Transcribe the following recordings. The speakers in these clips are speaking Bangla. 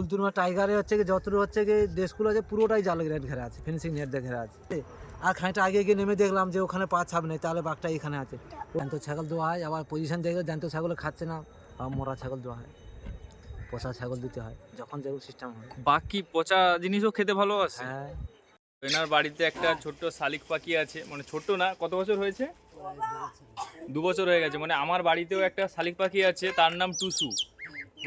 কুলতুরমা টাইগারে হচ্ছে কি যতটুকু হচ্ছে কি দেশগুলো আছে পুরোটাই জাল নেট ঘেরা আছে, ফেন্সিং নেট দিয়ে ঘেরা আছে। আর খানিকটা আগে গিয়ে নেমে দেখলাম যে ওখানে পা ছাপ নেই, তাহলে বাঘটা এখানে আছে। জ্যান্ত ছাগল দেওয়া হয়, আবার পজিশন দেখে জ্যান্ত ছাগল খাচ্ছে না, আবার মরা ছাগল দেওয়া হয়, পচা ছাগল দিতে হয় যখন যেরকম সিস্টেম হয়। বাঘ কি পচা জিনিসও খেতে ভালোবাসে? হ্যাঁ, এনার বাড়িতে একটা ছোট্ট শালিক পাখি আছে, মানে ছোট্ট না, কত বছর হয়েছে? 2 বছর হয়ে গেছে। মানে আমার বাড়িতেও একটা শালিক পাখি আছে, তার নাম টুসু।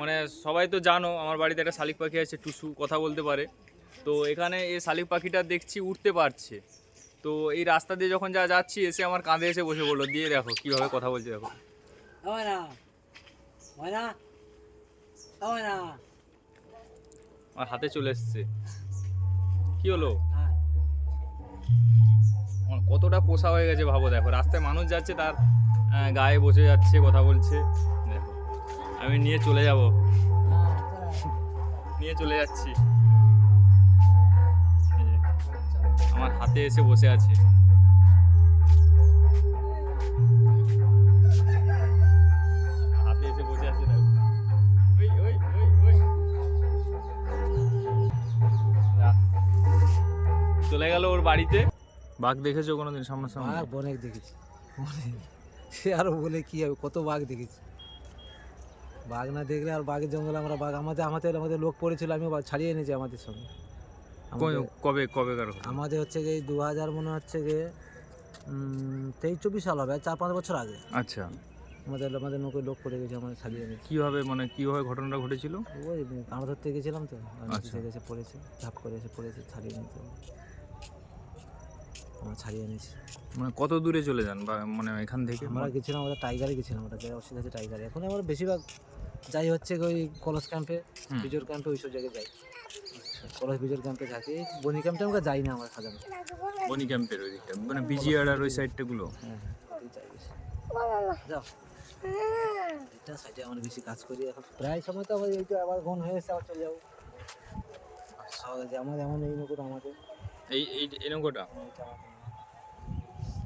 মানে সবাই তো জানো আমার বাড়িতে একটা শালিক পাখি আছে টুসু, কথা বলতে পারে। তো এখানে এই শালিক পাখিটা দেখছি উঠতে পারছে। তো এই রাস্তা দিয়ে যখন যাচ্ছি এসে আমার কাঁধে এসে বসে বললো, দিয়ে দেখো কিভাবে কথা বলছে, দেখো। আমার হাতে চলে এসছে। কি হলো? আমার কতটা পোষা হয়ে গেছে ভাবো। দেখো রাস্তায় মানুষ যাচ্ছে, তার গায়ে বসে যাচ্ছে, কথা বলছে। দেখো আমি নিয়ে চলে যাব, নিয়ে চলে যাচ্ছি। এই যে, আমার হাতে এসে বসে আছে। হাতে এসে বসে আছে, দেখো। ওই ওই ওই ওই যা। চলে গেল ওর বাড়িতে। বাঘ দেখেছো কোনোদিন সামনাসামনি? বাঘ অনেক দেখেছি, সে আরো বলে কি হবে, কত বাঘ দেখেছি। বাঘ না দেখলে আর বাঘের জঙ্গলে আমরা বাঘ আমাদের আমাদের আমাদের লোক পড়েছিল, আমি ছাড়িয়ে এনেছি আমাদের সঙ্গে। কবে কবে কার? আমাদের হচ্ছে গিয়ে 2000 মনে হচ্ছে গিয়ে 23-24 সাল হবে, 4-5 বছর আগে। আচ্ছা, আমাদের আমাদের নৌকোয় লোক পড়ে গেছে, আমাদের ছাড়িয়ে এনেছি। কিভাবে ঘটনাটা ঘটেছিল? ওই কাঁড়া ধরতে গেছিলাম তো, আচ্ছা। এসে পড়েছে, ঝাপ করে এসে পড়েছে, ছাড়িয়ে নিতে আমরা ছাড়িয়ে এনেছি। মানে কত দূরে চলে যান বা মানে এখান থেকে? আমরা গেছিলাম, আমাদের টাইগারে গেছিলাম, আমরা যাই অসুবিধা আছে টাইগারে। এখন আমরা বেশিরভাগ যাই হচ্ছে ওই কলস ক্যাম্পে, বিজোর ক্যাম্পে, ওইসব জায়গায় যাই। কলস বিজোর ক্যাম্পে থাকি, বনি ক্যাম্পে আমরা যাই না আমরা সাধারণত। বনি ক্যাম্পের ওই দিকটা, মানে বিজিআর আর ওই সাইডটা গুলো। হ্যাঁ হ্যাঁ, যাই বেশি। যাও, এটা সাইডে আমরা বেশি কাজ করি এখন। প্রায় সময় তো আবার এইটা আবার ঘন হয়ে এসে আবার চলে যাবো। সবাই যে আমাদের এমন এই নৌকোটা আমাদের এই এই এই নৌকোটা, এইটা আমাদের।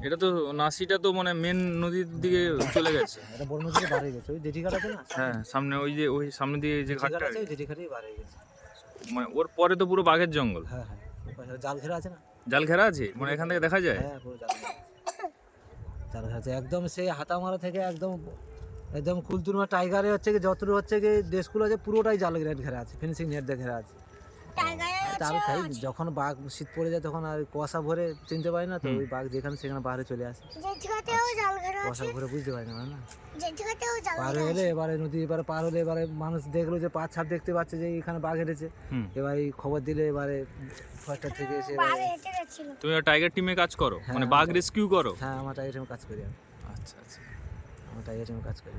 এটা তো নাসিটা তো মানে মেন নদীর দিকে চলে গেছে। এটা বড় নদীতে বার হয়ে গেছে, ওই জেঠিঘাট আছে না? হ্যাঁ, সামনে ওই সামনে দিয়ে যে জেঠিঘাট ঘাটটা, আছে, ওই জেঠিঘাটেই বার হয়ে গেছে। মানে ওর পরে তো পুরো বাঘের জঙ্গল। হ্যাঁ হ্যাঁ, ওই জাল ঘেরা আছে না? জাল ঘেরা আছে, মানে এখান থেকে দেখা যায়। হ্যাঁ, পুরো জাল ঘেরা। জাল ঘেরা আছে একদম, সেই হাতামারা থেকে একদম একদম কুলতুরমা টাইগারে হচ্ছে কি যতটুকু হচ্ছে কি দেশগুলো আছে পুরোটাই জাল নেট ঘেরা আছে, ফেন্সিং নেট দিয়ে ঘেরা আছে। তার তাই যখন বাঘ শীত পড়ে যায় তখন আর কুয়াশা ভরে চিনতে পারি না, তো ওই বাঘ যেখানে সেখানে বাইরে চলে আসে। কুয়াশা ভরে বুঝতে পারি না, না পার হয়ে এলে এবারে নদী এবারে পার হলে এবারে মানুষ দেখলো যে পা ছাপ দেখতে পাচ্ছে যে এখানে বাঘ হেঁটেছে। এবার এই খবর দিলে এবারে ফরেস্টার থেকে এসে তুমি টাইগার টিমে কাজ করো, হ্যাঁ, মানে বাঘ রেস্কিউ করো? হ্যাঁ, আমার টাইগার টিমে কাজ করি আমি। আচ্ছা আচ্ছা। আমার টাইগার টিমে কাজ করি,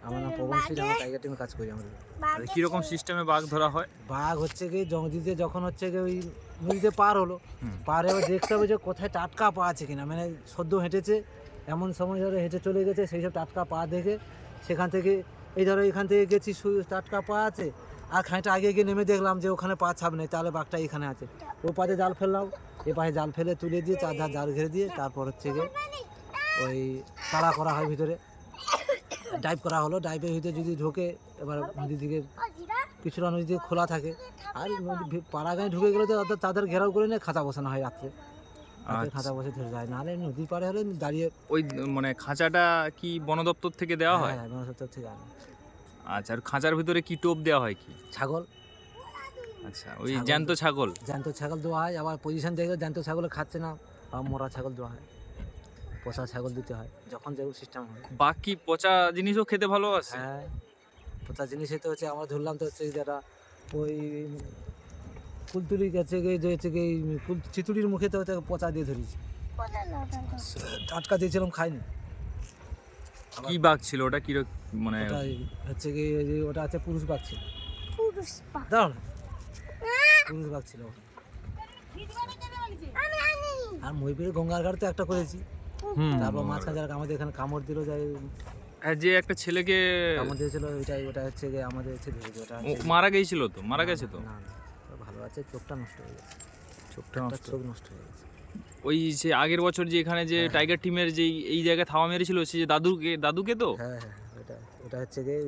আমার নাম পবন সিং, আমার টাইগার টিমে কাজ করি আমরা। আর কিরকম সিস্টেমে বাঘ ধরা হয়? বাঘ হচ্ছে কি নদীতে যখন হচ্ছে কি ওই নদীতে পার হলো, পার হয়ে দেখতে হবে যে কোথায় টাটকা পা আছে কিনা, মানে সদ্য হেঁটেছে এমন সময় ধরে হেঁটে চলে গেছে, সেই সব টাটকা পা দেখে সেখান থেকে এই ধরো এখান থেকে গেছি টাটকা পা আছে, আর খানিকটা আগে গিয়ে নেমে দেখলাম যে ওখানে পা ছাপ নেই, তাহলে বাঘটা এখানে আছে। ও পাশে জাল ফেললাম, এ পাশে জাল ফেলে তুলে দিয়ে চারধার জাল ঘিরে দিয়ে তারপর হচ্ছে গিয়ে ওই তাড়া করা হয়, ভিতরে ডাইভ করা হলো, ডাইভের ভিতরে যদি ঢোকে এবার নদীর দিকে কিছুটা নদী দিকে খোলা থাকে, আর নদী পাড়া গায়ে ঢুকে গেলে তো তাদের ঘেরাও করে নিয়ে খাঁচা বসানো হয় রাত্রে। খাঁচা বসে ধরে যায়, নাহলে নদী পাড়ে হলে দাঁড়িয়ে। ওই মানে খাঁচাটা কি বন দপ্তর থেকে দেওয়া হয়? হ্যাঁ, বনদপ্তর থেকে আনে। আচ্ছা, আর খাঁচার ভিতরে কি টোপ দেওয়া হয় কি? ছাগল। আচ্ছা, ওই জ্যান্ত ছাগল? জ্যান্ত ছাগল দেওয়া হয়, আবার পজিশন দেখে জ্যান্ত ছাগল খাচ্ছে না, আবার মরা ছাগল দেওয়া হয়, পচা ছাগল দিতে হয় যখন যেরকম সিস্টেম হয়। বাঘ কি পচা জিনিসও খেতে ভালোবাসে? হ্যাঁ, পচা জিনিসে তো হচ্ছে আমরা ধরলাম তো হচ্ছে যারা ওই কুলতুরি গেছে গিয়ে যে হচ্ছে গিয়ে চিতুড়ির মুখে তো পচা দিয়ে ধরেছি, টাটকা দিয়েছিলাম খাইনি। কি বাঘ ছিল ওটা? কি মানে ওটা হচ্ছে কি ওটা আছে পুরুষ বাঘ ছিল, দাঁড়াও না, পুরুষ বাঘ ছিল। আর মহিপুরে গঙ্গার ঘাট তো একটা করেছি, তারপর মাঝখানে যারা আমাদের এখানে কামড় দিল, যাই যে একটা ছেলেকে কামড় দিয়েছিল, ওটা হচ্ছে গিয়ে আমাদের হচ্ছে ওটা মারা গিয়েছিল তো, মারা গেছে তো? না না, ভালো আছে, চোখটা নষ্ট হয়ে গেছে, চোখটা চোখ নষ্ট হয়ে গেছে। ওই যে আগের বছর যে এখানে যে টাইগার টিমের যে এই জায়গায় থাওয়া মেরেছিল, সে যে দাদুকে তো? হ্যাঁ হ্যাঁ, ওটা ওটা হচ্ছে গিয়ে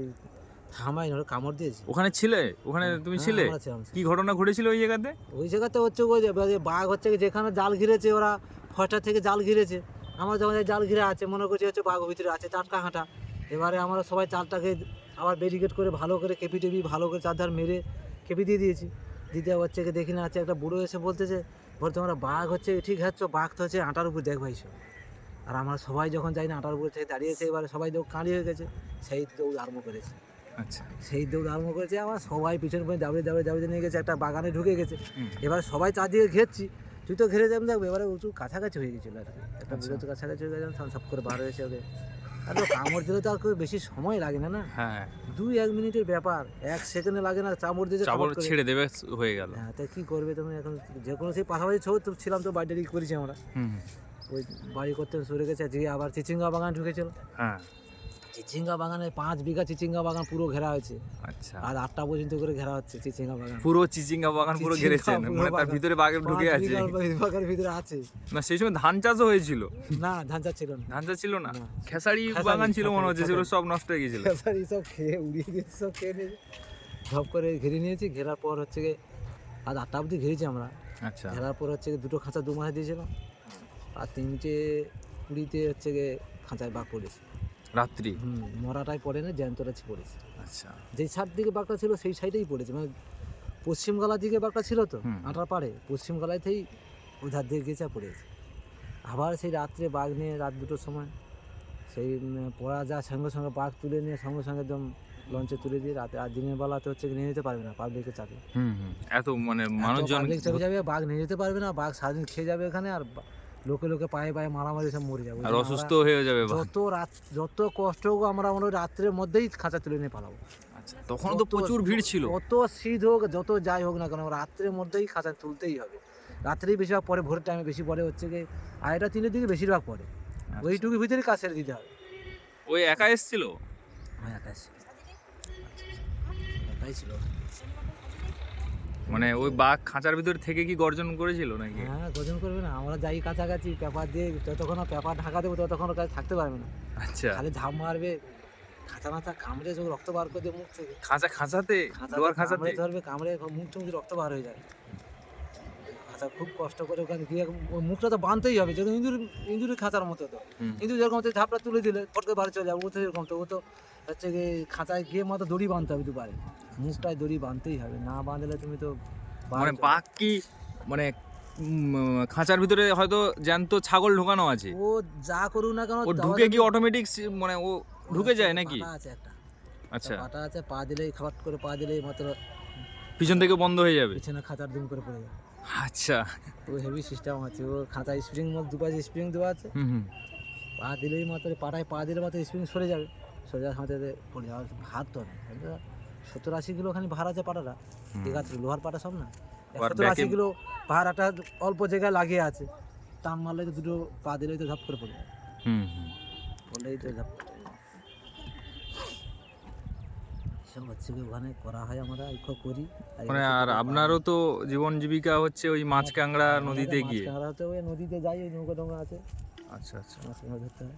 থামাই ওরা কামড় দিয়েছে। ওখানে ছিলে? ওখানে তুমি হ্যাঁ, ছিলে? আমরা ছিলাম। কি ঘটনা ঘটেছিল ওই জায়গাতে? ওই জায়গাতে হচ্ছে ওই যে বাঘ হচ্ছে কি যেখানে জাল ঘিরেছে ওরা ফয়টা থেকে জাল ঘিরেছে, আমরা যখন এই জাল ঘিরে আছে মনে করছি হচ্ছে বাঘ ভিতরে আছে টাটকা হাঁটা। এবারে আমরা সবাই চালটাকে আবার ব্যারিকেড করে ভালো করে কেপি টেপি ভালো করে চারধার মেরে কেপি দিয়ে দিয়েছি। দিতে হচ্ছে কি দেখি না আছে একটা বুড়ো এসে বলতেছে বলতে তোমরা বাঘ হচ্ছে ঠিক হচ্ছে বাঘ তো হচ্ছে আটার উপর দেখ ভাইছো। আর আমরা সবাই যখন যাই না আটার উপর থেকে দাঁড়িয়েছে, এবারে সবাই দৌড় কাঁড়ি হয়ে গেছে, সেই দৌড় আরম্ভ করেছে। আচ্ছা। সেই দৌড় আরম্ভ করেছে, আমার সবাই পিছনে পিছনে দাবড়ে নিয়ে গেছে, একটা বাগানে ঢুকে গেছে। হুম। এবার সবাই চারদিকে ঘেরছি, তুই তো ঘিরে যাবেন দেখবে, এবারে উঁচু কাছাকাছি হয়ে গেছিলো আর কি, একটা আচ্ছা। বিরত কাছাকাছি হয়ে গেছে, সব করে বার হয়েছে ওকে। আর তো কামড় দিলে তো আর খুব বেশি সময় লাগে না, না হ্যাঁ, 2-1 মিনিটের ব্যাপার, 1 সেকেন্ডে লাগে না, চামড় দিয়ে চাবল ছেড়ে দেবে হয়ে গেল। হ্যাঁ, তা কি করবে তুমি এখন, যে কোনো সেই পাশাপাশি ছবি তো ছিলাম তো বাড়ি করেছি আমরা, হুম। ওই বাড়ি করতে সরে গেছে, যে আবার চিচিঙ্গা বাগান ঢুকেছিল। হ্যাঁ। চিচিঙ্গা বাগানে 5 বিঘা চিচিঙ্গা বাগান পুরো ঘেরা হয়েছে, আচ্ছা। আর 8টা পর্যন্ত করে ঘেরা হচ্ছে চিচিঙ্গা বাগান। পুরো চিচিঙ্গা বাগান পুরো চিচিঙ্গা ঘিরেছেন, পুরো মানে তার বাগান। ভিতরে বাঘ ঢুকে 5 আছে। বিঘা বাগানের ভিতরে আছে। না সেই সময় ধান চাষও হয়েছিল? না, ধান চাষ ছিল না। ধান চাষ ছিল না, না। খেসারি খেসারি, বাগান ছিল মনে হচ্ছে, সেগুলো খেসারি। সব নষ্ট হয়ে গেছিল। খেসারি সব খেয়ে উড়িয়ে দিয়েছে, সব খেয়ে নিয়েছে, ঝপ করে ঘিরে নিয়েছি। ঘেরার পর হচ্ছে গিয়ে আজ 8টা অবধি ঘিরেছি আমরা। আচ্ছা। ঘেরার পর হচ্ছে গিয়ে 2টো খাঁচা 2 মাসে দিয়েছিলাম, আর 3টে কুড়িতে হচ্ছে গিয়ে খাঁচায় বাঘ পড়েছে। রাত্রি? মরাটাই পড়ে না, জ্যান্তটা পড়েছে। আচ্ছা। যেই সাইড দিকে বাঘটা ছিল সেই সাইডেই পড়েছে, মানে পশ্চিম গলার দিকে বাঘটা ছিল তো হুম। আটার পাড়ে, পশ্চিম গলাতেই ওধার দিকে গেছে আর পড়েছে। আবার সেই রাত্রে বাঘ নিয়ে রাত 2টোর সময় সেই পড়া যা সঙ্গে সঙ্গে বাঘ তুলে নিয়ে সঙ্গে সঙ্গে একদম লঞ্চে তুলে দিয়ে রাতে, আর দিনের বেলাতে হচ্ছে নিয়ে যেতে পারবে না, পাবলিকের চাপে। এত মানে মানুষজন পাবলিক চাপে যাবে, বাঘ নিয়ে যেতে পারবে না, বাঘ সারাদিন খেয়ে যাবে এখানে, আর লোকে লোকে পায়ে পায়ে মারামারি সব মরে যাবে। আর অসুস্থ হয়ে যাবে বাঘ। যত কষ্ট হোক আমরা মনে হয় রাত্রের মধ্যেই খাঁচা তুলে নিয়ে পালাবো। আচ্ছা, তখন তো প্রচুর ভিড় ছিল। যত শীত হোক যত যাই হোক না কেন রাত্রের মধ্যেই খাঁচা তুলতেই হবে। রাত্রেই বেশিরভাগ পরে, ভোরের টাইমে বেশি পরে হচ্ছে কি 2:30-3 দিকে বেশিরভাগ পরে, ওইটুকুর ভিতরে কাজ ছেড়ে দিতে হবে। ওই একা এসেছিল? হ্যাঁ, একাই ছিল। মানে ওই বাঘ খাঁচার ভিতর থেকে কি গর্জন করেছিল নাকি? হ্যাঁ, গর্জন করবে না, আমরা যাই কাছাকাছি পেপার দিয়ে, যতক্ষণ না পেপার ঢাকা দেবো ততক্ষণ ওর কাছে থাকতে পারবে না, আচ্ছা। খালি ঝাঁপ মারবে, খাঁচা মাথা কামড়ে সব রক্ত বার করে দিয়ে মুখ থেকে, খাঁচাতে লোহার খাঁচাতে কামড়ে ধরবে, কামড়ে মুখ টুক রক্ত বার হয়ে যাবে। খাঁচা খুব কষ্ট করে ওখানে গিয়ে ওই মুখটা তো বাঁধতেই হবে, যেহেতু ইঁদুরের খাঁচার মতো তো, ইঁদুর যেরকম হচ্ছে ঝাপটা তুলে দিলে ফট করে বাড়ি চলে যাবে, ও তো এরকম তো, ও তো হচ্ছে গিয়ে খাঁচায় গিয়ে মাত্র দড়ি বাঁধতে হবে দুবারে, মুখটায় দড়ি বাঁধতেই হবে, না বাঁধলে তুমি তো মানে বাঘ কি মানে খাঁচার ভিতরে হয়তো জ্যান্ত ছাগল ঢোকানো আছে, ও যা করুক না কেন ও ঢুকে কি অটোমেটিক মানে ও ঢুকে যায় নাকি? পাটা আছে একটা, আচ্ছা, পাটা আছে, পা দিলেই খাবার করে পা দিলেই মাত্র পিছন থেকে বন্ধ হয়ে যাবে। পিছনে খাঁচার দুম করে পড়ে যাবে। আচ্ছা। ও হেভি সিস্টেম আছে, ও খাঁচায় স্প্রিং দুপাশে স্প্রিং দেওয়া আছে, পা দিলেই মাত্র পাটায় পা দিলে মাত্র স্প্রিং সরে যাবে, সরে যাওয়ার সাথে পড়ে যাওয়ার ভার তো নেই, 70-80 কিলো খানি ভার আছে পাটাটা, ঠিক আছে, লোহার পাটা সব না, 70-80 কিলো ভার একটা অল্প জায়গায় লাগিয়ে আছে, টান মারলে তো 2টো পা দিলেই তো ঝাপ করে পড়ে যাবে, পড়লেই তো ঝাপ করে এসব হচ্ছে কি ওখানে করা হয়, আমরা করি। মানে আর আপনারও তো জীবন জীবিকা হচ্ছে ওই মাছ কাঁকড়া নদীতে গিয়ে? কাঁকড়াতে ওই নদীতে যাই, ওই নৌকা টৌকা আছে। আচ্ছা আচ্ছা। মাছ কাঁকড়া ধরতে হয়।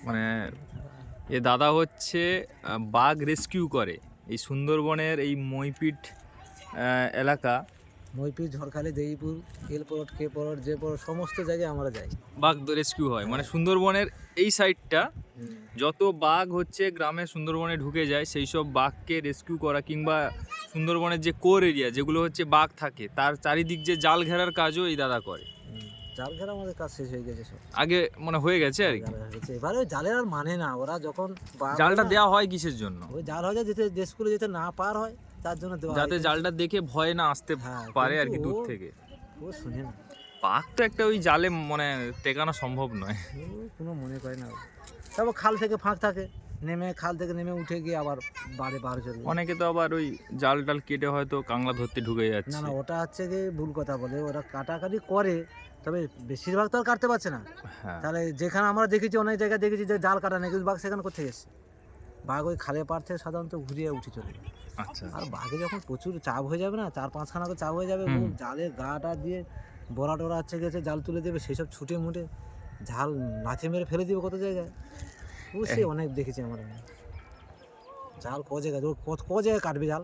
মানে এ দাদা হচ্ছে বাঘ রেস্কিউ করে এই সুন্দরবনের এই মইপিট এলাকা, মইপিট, ঝড়খালি, দেইপুর, এলপরট, কেপরট, জেপরট সমস্ত জায়গায় আমরা যাই, বাঘ রেস্কিউ হয়। মানে সুন্দরবনের এই সাইডটা যত বাঘ হচ্ছে গ্রামে সুন্দরবনে ঢুকে যায় সেই সব বাঘকে রেস্কিউ করা, কিংবা সুন্দরবনের যে কোর এরিয়া যেগুলো হচ্ছে বাঘ থাকে তার চারিদিক যে জাল ঘেরার কাজও এই দাদা করে। জাল ঘেরা আমাদের কাজ শেষ হয়ে গেছে সব, আগে মানে হয়ে গেছে আর কি। এবারে ওই জালের আর মানে না, ওরা যখন জালটা দেওয়া হয় কিসের জন্য? ওই জাল হয় যেতে দেশগুলো যেতে না পার হয় তার জন্য দেওয়া, যাতে জালটা দেখে ভয় না আসতে পারে আর কি দূর থেকে। ও শুনে না, বাঘ তো একটা ওই জালে মানে টেকানো সম্ভব নয়, কোনো মনে করে না। তারপর খাল থেকে ফাঁক থাকে, নেমে খাল থেকে নেমে উঠে গিয়ে আবার বার চলে যায়। অনেকে তো আবার ওই জাল টাল কেটে হয়তো কাংলা ধরতে ঢুকে না যাচ্ছে। না, ওটা হচ্ছে কি ভুল কথা বলে, ওরা কাটাকাটি করে, তবে বেশিরভাগ তো আর কাটতে পারছে না। হ্যাঁ, তাহলে যেখানে আমরা দেখেছি, অনেক জায়গায় দেখেছি যে জাল কাটা নেই, কিন্তু বাঘ সেখানে কোথায় এসছে, বাঘ ওই খালে পার থেকে সাধারণত ঘুরিয়ে উঠে চলে যায়। আচ্ছা। আর বাঘে যখন প্রচুর চাপ হয়ে যাবে না, 4-5খানা করে চাপ হয়ে যাবে, ও জালের গাটা দিয়ে বড়া টোরা হচ্ছে গেছে, জাল তুলে দেবে, সেই সব ছুটে মুটে ঝাল লাথি মেরে ফেলে দিবে কত জায়গায়, ও সে অনেক দেখেছি আমরা। জাল ক জায়গায় ক জায়গায় কাটবে জাল,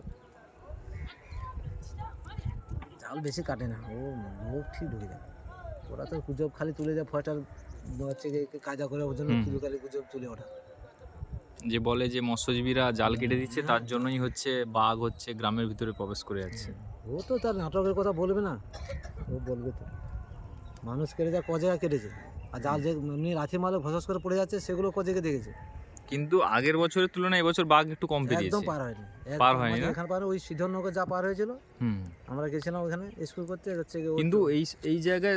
জাল বেশি কাটে না, ও মুখ ঠিক ঢুকে যায়। ওরা তো গুজব খালি তুলে যায়, ফয়টার হচ্ছে কায়দা করে ওর জন্য শুধু খালি গুজব তুলে ওঠা। যে বলে যে মৎস্যজীবীরা জাল কেটে দিচ্ছে, তার জন্যই হচ্ছে বাঘ হচ্ছে গ্রামের ভিতরে প্রবেশ করে যাচ্ছে। ও তো তার নাটকের কথা বলবে না, ও বলবে তো মানুষ কেটে যা ক জায়গায় কেটেছে, আর জাল যে এমনি লাথি মালে ভসস করে পড়ে যাচ্ছে সেগুলো ক জায়গায় দেখেছে। কিন্তু আগের বছরের তুলনায় এবছর বাঘ একটু কম একদম পেরিয়েছে। পার হয়নি, পার হয়নি না? এখানে পার ওই সিদ্ধনগর যা পার হয়েছিল, হুম। আমরা গেছিলাম ওখানে স্কুল করতে, হচ্ছে কিন্তু এই জায়গায়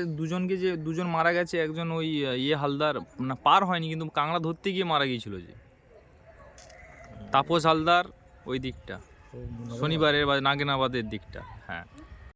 দুজন মারা গেছে, একজন ওই হালদার না পার হয়নি, কিন্তু কাঁকড়া ধরতে গিয়ে মারা গিয়েছিল যে তাপস হালদার, ওই দিকটা শনিবারের বা নাগেনাবাদের দিকটা। হ্যাঁ